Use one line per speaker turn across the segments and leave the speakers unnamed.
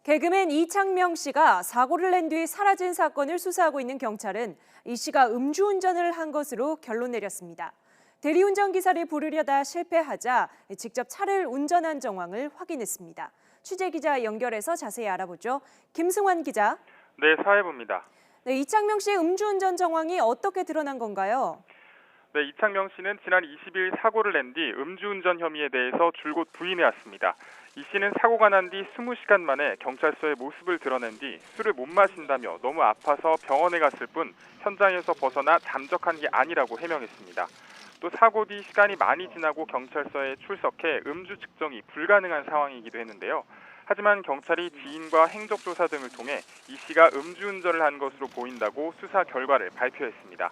개그맨 이창명 씨가 사고를 낸 뒤 사라진 사건을 수사하고 있는 경찰은 이 씨가 음주운전을 한 것으로 결론 내렸습니다. 대리운전 기사를 부르려다 실패하자 직접 차를 운전한 정황을 확인했습니다. 취재 기자 연결해서 자세히 알아보죠. 김승환 기자.
네, 사회부입니다.
네, 이창명 씨의 음주운전 정황이 어떻게 드러난 건가요?
네, 이창명 씨는 지난 20일 사고를 낸 뒤 음주운전 혐의에 대해서 줄곧 부인해왔습니다. 이 씨는 사고가 난 뒤 20시간 만에 경찰서에 모습을 드러낸 뒤 술을 못 마신다며 너무 아파서 병원에 갔을 뿐 현장에서 벗어나 잠적한 게 아니라고 해명했습니다. 또 사고 뒤 시간이 많이 지나고 경찰서에 출석해 음주 측정이 불가능한 상황이기도 했는데요. 하지만 경찰이 지인과 행적조사 등을 통해 이 씨가 음주운전을 한 것으로 보인다고 수사 결과를 발표했습니다.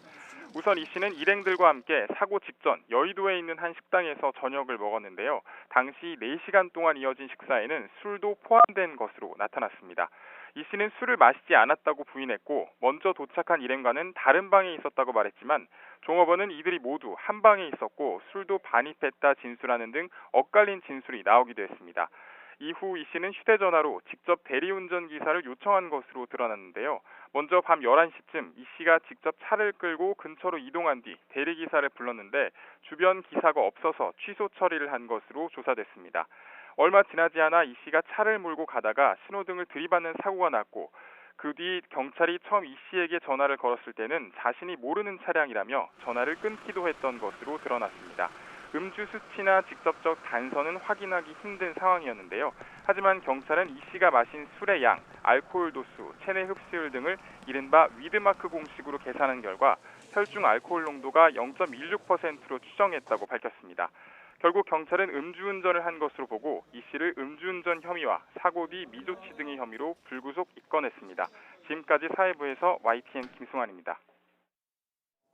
우선 이 씨는 일행들과 함께 사고 직전 여의도에 있는 한 식당에서 저녁을 먹었는데요. 당시 4시간 동안 이어진 식사에는 술도 포함된 것으로 나타났습니다. 이 씨는 술을 마시지 않았다고 부인했고 먼저 도착한 일행과는 다른 방에 있었다고 말했지만 종업원은 이들이 모두 한 방에 있었고 술도 반입했다 진술하는 등 엇갈린 진술이 나오기도 했습니다. 이후 이 씨는 휴대전화로 직접 대리운전 기사를 요청한 것으로 드러났는데요. 먼저 밤 11시쯤 이 씨가 직접 차를 끌고 근처로 이동한 뒤 대리기사를 불렀는데 주변 기사가 없어서 취소 처리를 한 것으로 조사됐습니다. 얼마 지나지 않아 이 씨가 차를 몰고 가다가 신호등을 들이받는 사고가 났고 그 뒤 경찰이 처음 이 씨에게 전화를 걸었을 때는 자신이 모르는 차량이라며 전화를 끊기도 했던 것으로 드러났습니다. 음주 수치나 직접적 단서는 확인하기 힘든 상황이었는데요. 하지만 경찰은 이 씨가 마신 술의 양, 알코올 도수, 체내 흡수율 등을 이른바 위드마크 공식으로 계산한 결과 혈중 알코올 농도가 0.16%로 추정했다고 밝혔습니다. 결국 경찰은 음주운전을 한 것으로 보고 이 씨를 음주운전 혐의와 사고 뒤 미조치 등의 혐의로 불구속 입건했습니다. 지금까지 사회부에서 YTN 김승환입니다.